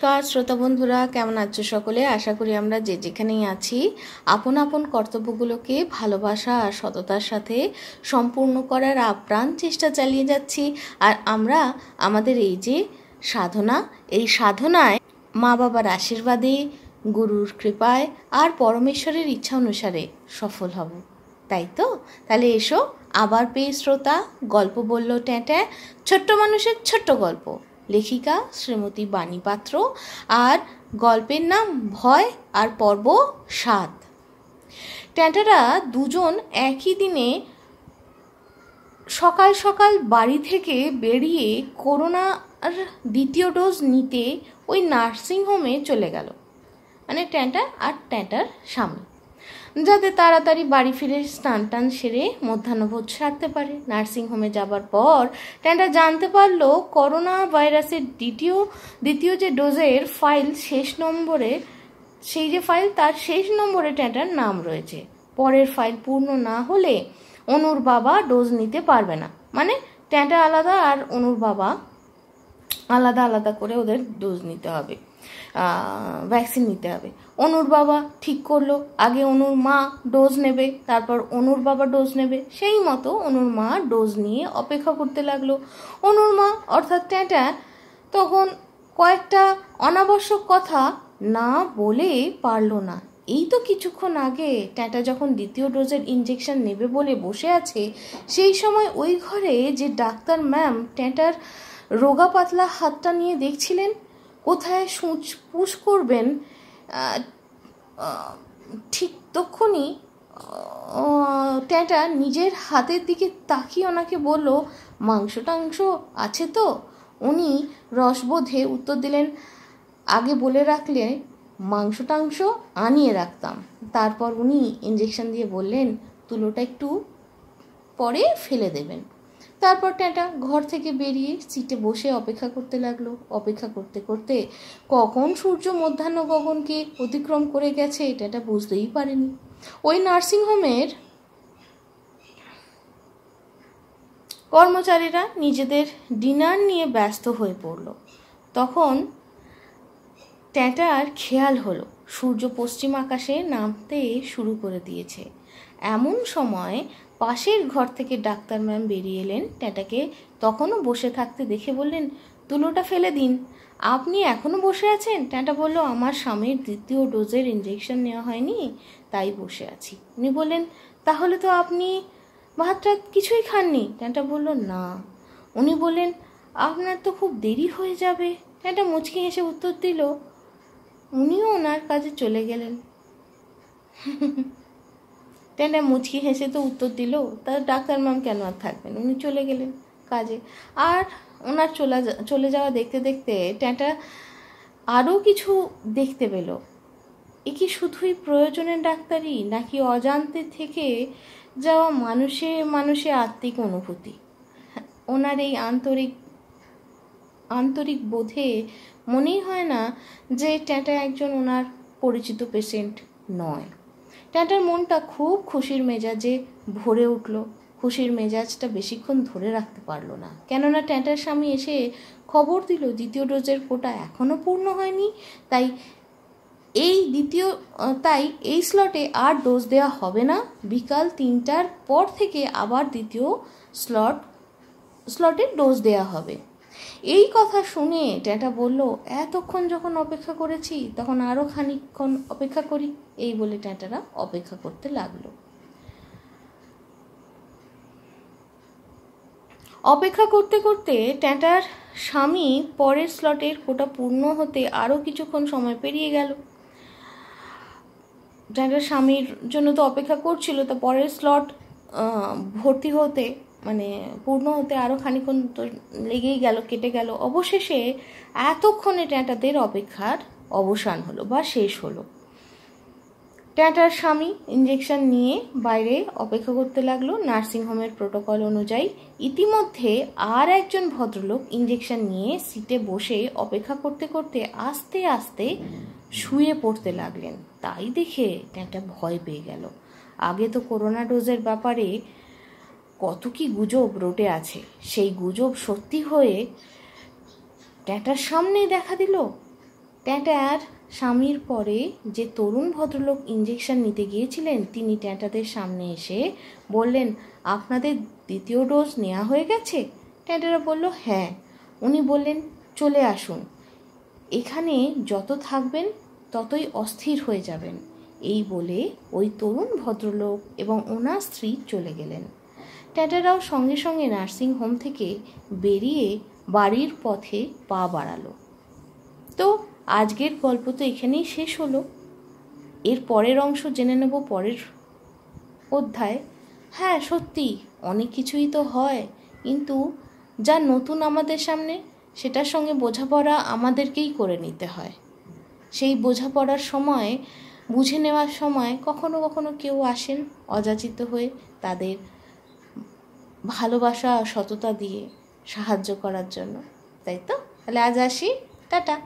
নমস্কার শ্রোতা বন্ধুরা, কেমন আছো সকলে? আশা করি আমরা যে যেখানেই আছি আপন আপন কর্তব্যগুলোকে ভালোবাসা আর সততার সাথে সম্পূর্ণ করার আপ্রাণ চেষ্টা চালিয়ে যাচ্ছি। আর আমরা আমাদের এই যে সাধনা, এই সাধনায় মা বাবার আশীর্বাদে, গুরুর কৃপায় আর পরমেশ্বরের ইচ্ছা অনুসারে সফল হব, তাই তো? তাহলে এসো আবার পেয়ে শ্রোতা, গল্প বলল ট্যাঁট্যা, ছোট্ট মানুষের ছোট্ট গল্প, লেখিকা শ্রীমতী বাণী পাত্র, আর গল্পের নাম ভয়, আর পর্ব 7। ট্যাঁটারা দুজন একই দিনে সকাল সকাল বাড়ি থেকে বেরিয়ে করোনার দ্বিতীয় ডোজ নিতে ওই নার্সিংহোমে চলে গেল। মানে ট্যাঁটা আর ট্যাঁটার স্বামী, যাতে তাড়াতাড়ি বাড়ি ফিরে স্নান টান সেরে মধ্যাহ্নভোজ সারতে পারে। নার্সিংহোমে যাবার পর ট্যাঁটা জানতে পারলো করোনা ভাইরাসের দ্বিতীয় যে ডোজের ফাইল শেষ নম্বরে, সেই যে ফাইল তার শেষ নম্বরে ট্যাঁটার নাম রয়েছে। পরের ফাইল পূর্ণ না হলে অনুর বাবা ডোজ নিতে পারবে না। মানে ট্যাঁটা আলাদা আর অনুর বাবা আলাদা আলাদা করে ওদের ডোজ নিতে হবে, ভ্যাকসিন নিতে হবে। অনুর বাবা ঠিক করলো আগে অনুর মা ডোজ নেবে, তারপর অনুর বাবা ডোজ নেবে। সেই মতো অনুর মা ডোজ নিয়ে অপেক্ষা করতে লাগলো। অনুর মা অর্থাৎ ট্যাঁটা তখন কয়েকটা অনাবশ্যক কথা না বলে পারলো না। এই তো কিছুক্ষণ আগে ট্যাঁটা যখন দ্বিতীয় ডোজের ইঞ্জেকশন নেবে বলে বসে আছে, সেই সময় ওই ঘরে যে ডাক্তার ম্যাম ট্যাঁটার রোগা পাতলা হাতটা নিয়ে দেখছিলেন কোথায় সূচ পুশ করবেন, ঠিক তক্ষুনি ট্যাঁটা নিজের হাতের দিকে তাকিয়ে ওনাকে বলল, মাংস টাংস আছে তো? উনি রসবোধে উত্তর দিলেন, আগে বলে রাখলে মাংস টাংস আনিয়ে রাখতাম। তারপর উনি ইঞ্জেকশন দিয়ে বললেন, তুলোটা একটু পরে ফেলে দেবেন। তারপর ট্যাঁটা ঘর থেকে বেরিয়ে সিটে বসে অপেক্ষা করতে লাগলো। অপেক্ষা করতে করতে কখন সূর্য মধ্যাহ্ন গগনকে অতিক্রম করে গেছে ট্যাঁটা বুঝতেই পারেনি। ওই নার্সিংহোমের কর্মচারীরা নিজেদের ডিনার নিয়ে ব্যস্ত হয়ে পড়ল। তখন ট্যাঁটার খেয়াল হলো সূর্য পশ্চিম আকাশে নামতে শুরু করে দিয়েছে। এমন সময় পাশের ঘর থেকে ডাক্তার ম্যাম বেরিয়ে এলেন। ট্যাঁটাকে তখনও বসে থাকতে দেখে বললেন, তুলোটা ফেলে দিন। আপনি এখনও বসে আছেন? ট্যাঁটা বলল, আমার স্বামীর দ্বিতীয় ডোজের ইঞ্জেকশন নেওয়া হয়নি, তাই বসে আছি। উনি বললেন, তাহলে তো আপনি ভাত টাত কিছুই খাননি? ট্যাঁটা বলল, না। উনি বললেন, আপনার তো খুব দেরি হয়ে যাবে। ট্যাঁটা মুচকি হেসে উত্তর দিল, উনিও ওনার কাজে চলে গেলেন। ট্যাঁটা মুচকি হেসে তো উত্তর দিল, তার ডাক্তার ম্যাম কেন আর থাকবেন, উনি চলে গেলেন কাজে। আর ওনার চলে যাওয়া দেখতে দেখতে ট্যাঁটা আরও কিছু দেখতে পেল। এ কি শুধুই প্রয়োজনের ডাক্তারি, নাকি অজান্তে থেকে যাওয়া মানুষে মানুষে আত্মিক অনুভূতি? ওনার এই আন্তরিক বোধে মনেই হয় না যে ট্যাঁটা একজন ওনার পরিচিত পেশেন্ট নয়। ট্যাঁটার মনটা খুব খুশির মেজাজে ভরে উঠল। খুশির মেজাজটা বেশিক্ষণ ধরে রাখতে পারলো না, কেননা ট্যাঁটার স্বামী এসে খবর দিল দ্বিতীয় ডোজের কোটা এখনও পূর্ণ হয়নি, তাই এই স্লটে আর ডোজ দেওয়া হবে না। বিকাল 3টার পর থেকে আবার দ্বিতীয় স্লটে ডোজ দেওয়া হবে। এই কথা শুনে ট্যাঁটা বলল, এতক্ষণ যখন অপেক্ষা করেছি তখন আরও খানিকক্ষণ অপেক্ষা করি। এই বলে ট্যাঁটারা অপেক্ষা করতে লাগলো। অপেক্ষা করতে করতে ট্যাঁটার স্বামী পরের স্লটের কোটা পূর্ণ হতে আরও কিছুক্ষণ সময় পেরিয়ে গেল। ট্যাঁটার স্বামীর জন্য তো অপেক্ষা করছিল, তা পরের স্লট ভর্তি হতে মানে পূর্ণ হতে আরও খানিকক্ষণ তো লেগেই গেল, কেটে গেল। অবশেষে এতক্ষণে ট্যাঁটাদের অপেক্ষার অবসান হলো বা শেষ হলো। ট্যাঁটার স্বামী ইঞ্জেকশন নিয়ে বাইরে অপেক্ষা করতে লাগলো নার্সিংহোমের প্রোটোকল অনুযায়ী। ইতিমধ্যে আর একজন ভদ্রলোক ইঞ্জেকশন নিয়ে সিটে বসে অপেক্ষা করতে করতে আস্তে আস্তে শুয়ে পড়তে লাগলেন। তাই দেখে ট্যাঁটা ভয় পেয়ে গেল। আগে তো করোনা ডোজের ব্যাপারে কত কি গুজব রটে আছে, সেই গুজব সত্যি হয়ে ট্যাঁটার সামনেই দেখা দিল। ট্যাঁটার স্বামীর পরে যে তরুণ ভদ্রলোক ইঞ্জেকশন নিতে গিয়েছিলেন তিনি ট্যাঁটাদের সামনে এসে বললেন, আপনাদের দ্বিতীয় ডোজ নেওয়া হয়ে গেছে? ট্যাঁটারা বলল, হ্যাঁ। উনি বললেন, চলে আসুন, এখানে যত থাকবেন ততই অস্থির হয়ে যাবেন। এই বলে ওই তরুণ ভদ্রলোক এবং ওনার স্ত্রী চলে গেলেন। ট্যাঁটারাও সঙ্গে সঙ্গে নার্সিংহোম থেকে বেরিয়ে বাড়ির পথে পা বাড়ালো। তো আজকের গল্প তো এখানেই শেষ হলো। এর পরের অংশ জেনে নেব পরের অধ্যায়। হ্যাঁ, সত্যি অনেক কিছুই তো হয়, কিন্তু যা নতুন আমাদের সামনে সেটার সঙ্গে বোঝাপড়া আমাদেরকেই করে নিতে হয়। সেই বোঝাপড়ার সময়, বুঝে নেওয়ার সময় কখনো কখনো কেউ আসেন অযাচিত হয়ে, তাদের ভালোবাসা সততা দিয়ে সাহায্য করার জন্য, তাই তো? তাহলে আজ আসি, টাটা।